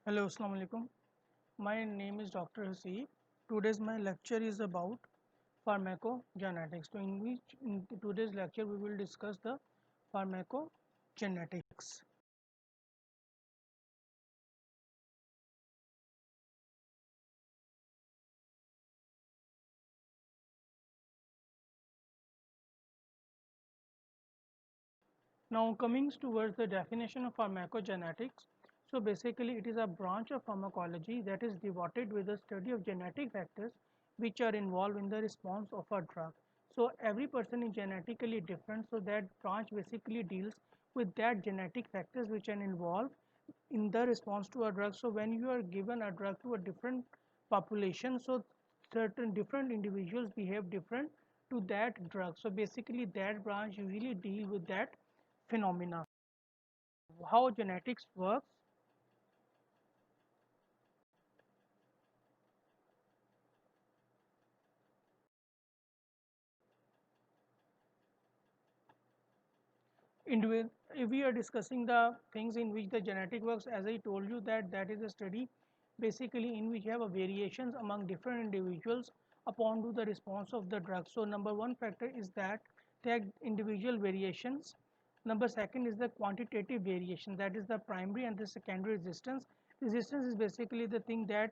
Hello, Assalamu alaikum. My name is Dr. Haseeb. Today's my lecture is about pharmacogenetics. So, in which in today's lecture we will discuss the pharmacogenetics. Now, coming towards the definition of pharmacogenetics. So, basically, it is a branch of pharmacology that is devoted with the study of genetic factors which are involved in the response of a drug. So, every person is genetically different. So, that branch basically deals with that genetic factors which are involved in the response to a drug. So, when you are given a drug to a different population, so certain different individuals behave different to that drug. So, basically, that branch usually deal with that phenomena. How genetics works. If we are discussing the things in which the genetic works, as I told you that is a study basically in which you have a variations among different individuals upon to the response of the drug. So, number one factor is that there are individual variations. Number second is the quantitative variation, that is the primary and the secondary resistance. Resistance is basically the thing that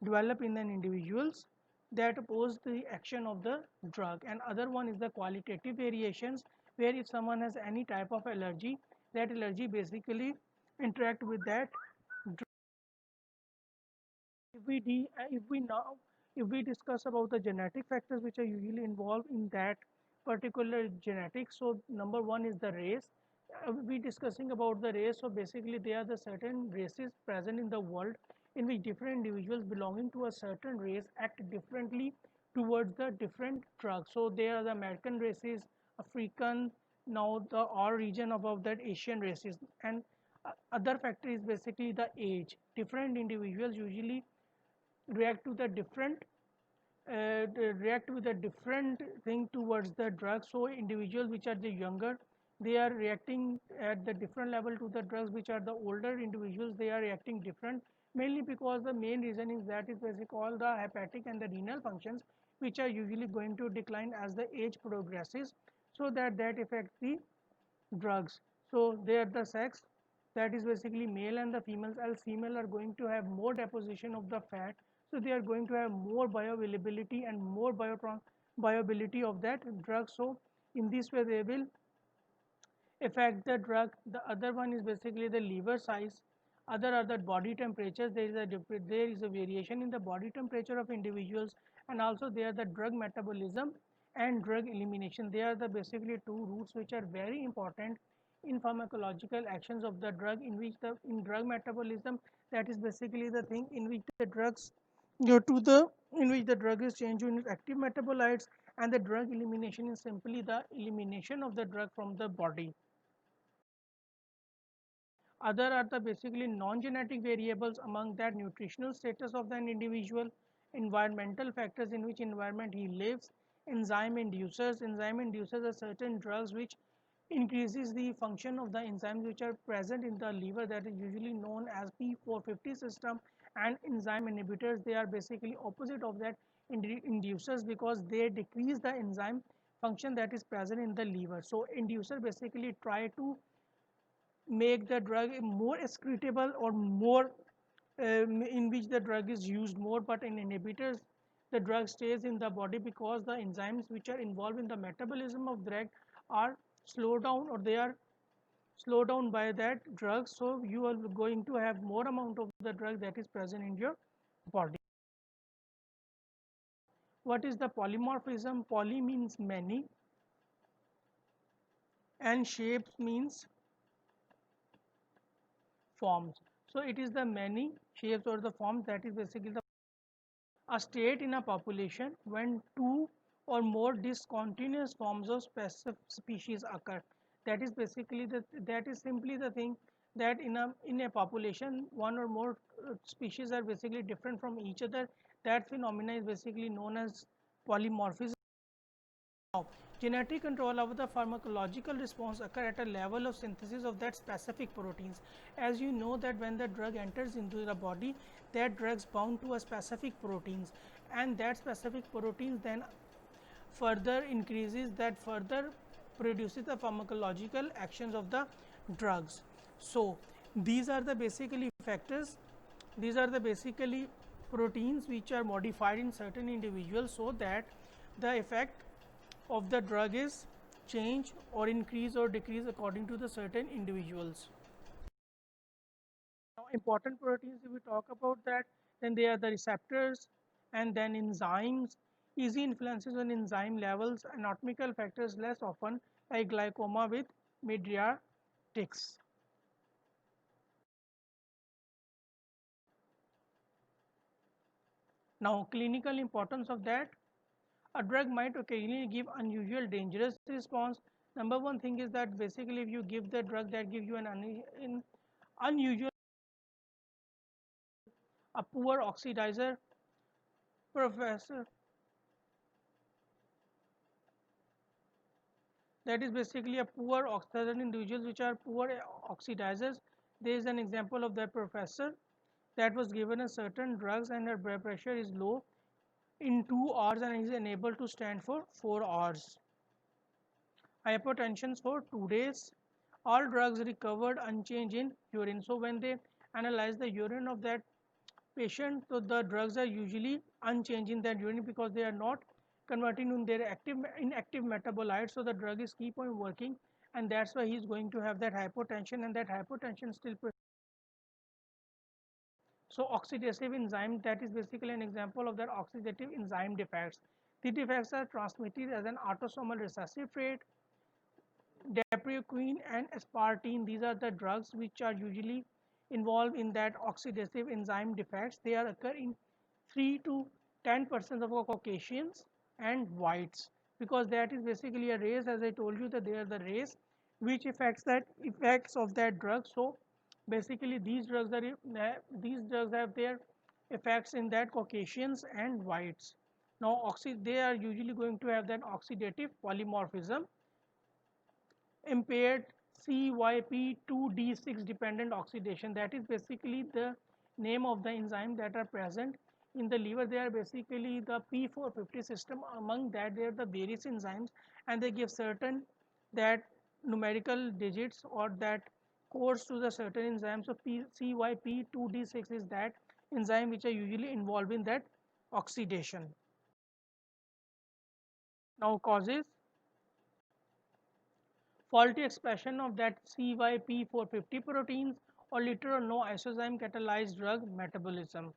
develop in an individuals that oppose the action of the drug, and other one is the qualitative variations, where if someone has any type of allergy, that allergy basically interact with that drug. If we discuss about the genetic factors which are usually involved in that particular genetics, so number one is the race. We discussing about the race, so basically there are the certain races present in the world in which different individuals belonging to a certain race act differently towards the different drugs. So there are the American races, African, now the all region above that Asian races, and other factor is basically the age. Different individuals usually react to the different react with a different thing towards the drug. So individuals which are the younger, they are reacting at the different level to the drugs, which are the older individuals, they are reacting different, mainly because the main reason is that is basically all the hepatic and the renal functions which are usually going to decline as the age progresses, so that affects the drugs. So they are the sex, that is basically male and the females, as female are going to have more deposition of the fat, so they are going to have more bioavailability and more bioavailability of that drug. So in this way they will affect the drug. The other one is basically the liver size. Other are the body temperatures. There is a variation in the body temperature of individuals, and also there are the drug metabolism and drug elimination. They are the basically two routes which are very important in pharmacological actions of the drug, in which the in drug metabolism, that is basically the thing in which the drugs go to the in which the drug is changed into active metabolites, and the drug elimination is simply the elimination of the drug from the body. Other are the basically non-genetic variables, among that nutritional status of an individual, environmental factors in which environment he lives, enzyme inducers. Enzyme inducers are certain drugs which increases the function of the enzymes which are present in the liver, that is usually known as P450 system, and enzyme inhibitors, they are basically opposite of that inducers, because they decrease the enzyme function that is present in the liver. So inducer basically try to make the drug more excretable or more in which the drug is used more, but in inhibitors the drug stays in the body because the enzymes which are involved in the metabolism of drug are slowed down, or they are slowed down by that drug. So you are going to have more amount of the drug that is present in your body. What is the polymorphism? Poly means many and shapes means forms. So it is the many shapes or the forms, that is basically the a state in a population when two or more discontinuous forms of specific species occur. That is basically that is simply the thing that in a population one or more species are basically different from each other. That phenomena is basically known as polymorphism. Genetic control over the pharmacological response occur at a level of synthesis of that specific proteins. As you know that when the drug enters into the body, that drugs bound to a specific proteins, and that specific proteins then further increases, that further produces the pharmacological actions of the drugs. So, these are the basically factors, these are the basically proteins which are modified in certain individuals, so that the effect of the drug is change or increase or decrease according to the certain individuals. Now, important proteins, if we talk about that, then they are the receptors and then enzymes, easy influences on enzyme levels, anatomical factors less often like glaucoma with mydriatics. Now, clinical importance of that, a drug might occasionally give unusual dangerous response. Number one thing is that basically if you give the drug that gives you an unusual, a poor oxidizer, professor, that is basically a poor certain individuals which are poor oxidizers. There is an example of that professor that was given a certain drugs and her blood pressure is low in 2 hours and is unable to stand for 4 hours. Hypertension for 2 days. All drugs recovered unchanged in urine. So when they analyze the urine of that patient, so the drugs are usually unchanged in that urine because they are not converting in their inactive metabolites. So the drug is keep on working, and that's why he is going to have that hypotension, and that hypotension still. So oxidative enzyme, that is basically an example of that oxidative enzyme defects. The defects are transmitted as an autosomal recessive trait. Dapaquine and aspartame, these are the drugs which are usually involved in that oxidative enzyme defects. They are occur in 3 to 10% of Caucasians and whites, because that is basically a race, as I told you that they are the race which affects that effects of that drug. So basically these drugs are these drugs have their effects in that Caucasians and whites. Now they are usually going to have that oxidative polymorphism, impaired CYP2D6 dependent oxidation, that is basically the name of the enzyme that are present in the liver. They are basically the P450 system, among that they are the various enzymes, and they give certain that numerical digits or that codes to the certain enzymes. So CYP2D6 is that enzyme which are usually involved in that oxidation. Now causes: faulty expression of that CYP450 proteins, or little or no isozyme catalyzed drug metabolism.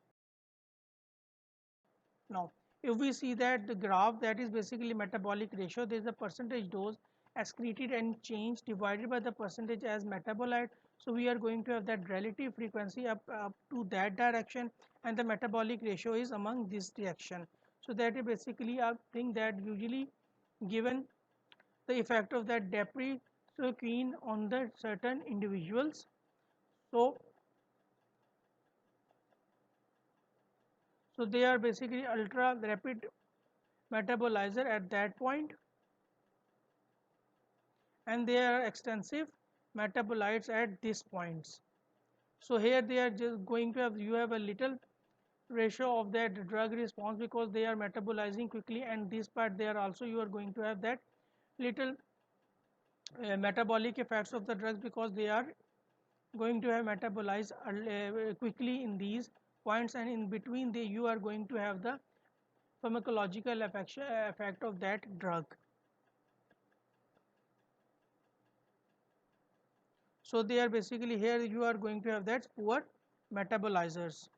Now, if we see that the graph, that is basically metabolic ratio, there is a percentage dose excreted and change divided by the percentage as metabolite. So we are going to have that relative frequency up to that direction, and the metabolic ratio is among this direction. So that is basically a thing that usually given the effect of that dapaquine on the certain individuals. So, they are basically ultra rapid metabolizer at that point, and they are extensive metabolites at these points. So here they are just going to have, you have a little ratio of that drug response because they are metabolizing quickly, and this part they are also, you are going to have that little metabolic effects of the drugs because they are going to have metabolized quickly in these points, and in between they you are going to have the pharmacological effect of that drug. So they are basically, here you are going to have that poor metabolizers.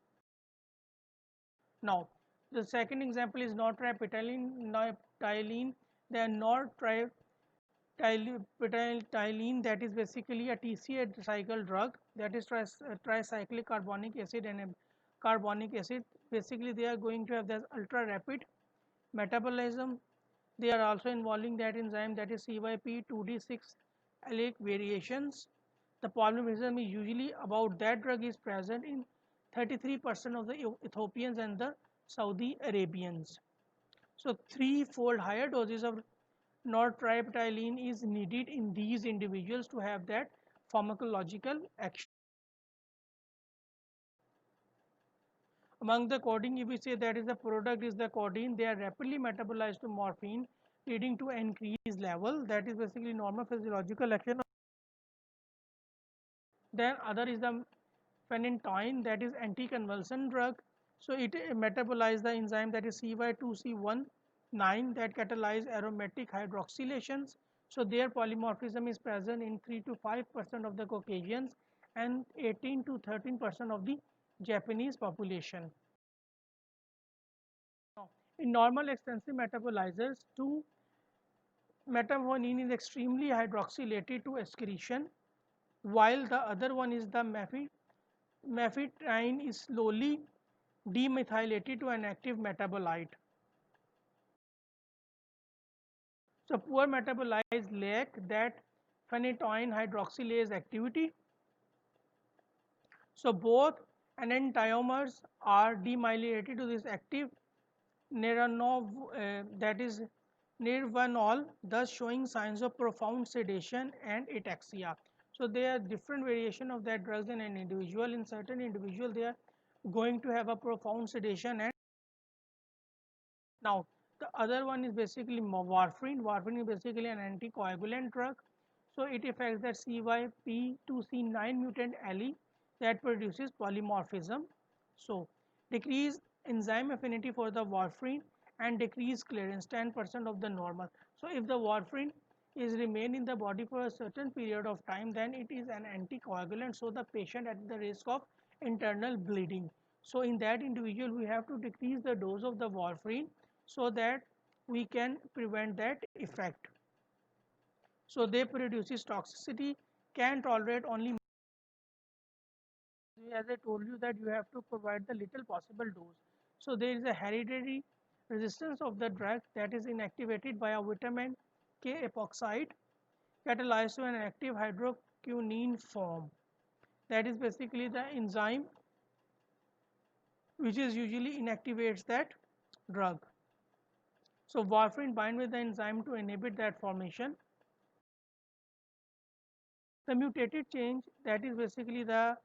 Now the second example is nortriptyline. They are nortriptyline, that is basically a TCA cycle drug, that is tricyclic carbonic acid and carbonic acid. Basically they are going to have this ultra rapid metabolism. They are also involving that enzyme, that is CYP2D6 allelic variations. The polymorphism is usually about that drug is present in 33% of the Ethiopians and the Saudi Arabians. So 3-fold higher doses of nortriptyline is needed in these individuals to have that pharmacological action. Among the codeine, if we say that is the product is the codeine, they are rapidly metabolized to morphine, leading to an increased level. That is basically normal physiological action. Then other is the phenytoin, that is anticonvulsant drug. So it metabolizes the enzyme that is CY2C19 that catalyze aromatic hydroxylations. So their polymorphism is present in 3 to 5% of the Caucasians and 18 to 13% of the Japanese population. In normal extensive metabolizers, 2-metavonin is extremely hydroxylated to excretion, while the other one is the mephitrine is slowly demethylated to an active metabolite. So poor metabolites lack that phenytoin hydroxylase activity. So both enantiomers are demyelinated to this active that is nirvanol, thus showing signs of profound sedation and ataxia. So there are different variation of that drugs in an individual. In certain individual, they are going to have a profound sedation. And now the other one is basically warfarin. Warfarin is basically an anticoagulant drug. So it affects that CYP2C9 mutant allele that produces polymorphism. So decrease enzyme affinity for the warfarin and decrease clearance 10% of the normal. So if the warfarin is remain in the body for a certain period of time, then it is an anticoagulant, so the patient at the risk of internal bleeding. So in that individual, we have to decrease the dose of the warfarin so that we can prevent that effect. So they produces toxicity, can tolerate only, as I told you, that you have to provide the little possible dose. So there is a hereditary resistance of the drug that is inactivated by a vitamin K epoxide catalyzed to an active hydroquinone form. That is basically the enzyme which is usually inactivates that drug. So warfarin bind with the enzyme to inhibit that formation. The mutated change, that is basically that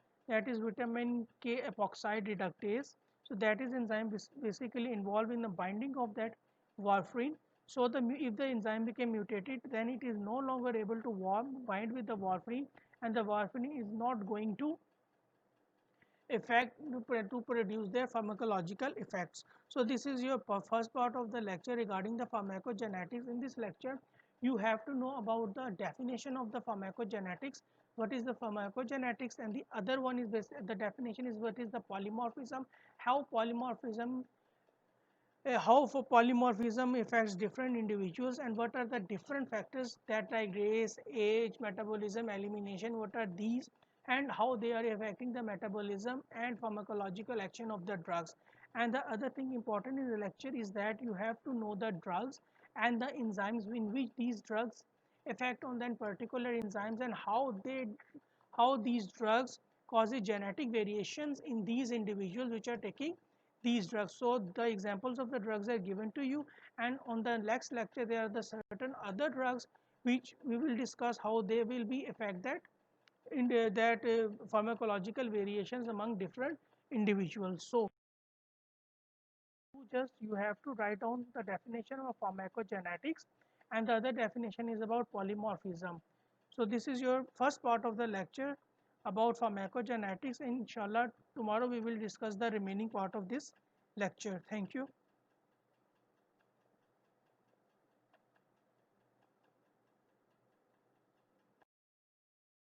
is vitamin K epoxide reductase. So that is enzyme basically involved in the binding of that warfarin. So if the enzyme became mutated, then it is no longer able to bind with the warfarin, and the warfarin is not going to effect to produce their pharmacological effects. So this is your first part of the lecture regarding the pharmacogenetics. In this lecture, you have to know about the definition of the pharmacogenetics, what is the pharmacogenetics, and the other one is the definition is what is the polymorphism, how polymorphism how for polymorphism affects different individuals, and what are the different factors that like race, age, metabolism, elimination, what are these, and how they are affecting the metabolism and pharmacological action of the drugs. And the other thing important in the lecture is that you have to know the drugs and the enzymes in which these drugs affect on that particular enzymes, and how these drugs causes genetic variations in these individuals which are taking these drugs. So the examples of the drugs are given to you, and on the next lecture there are the certain other drugs which we will discuss how they will be affect that in that pharmacological variations among different individuals. So you have to write down the definition of pharmacogenetics, and the other definition is about polymorphism. So this is your first part of the lecture about pharmacogenetics. Inshallah, tomorrow we will discuss the remaining part of this lecture. Thank you.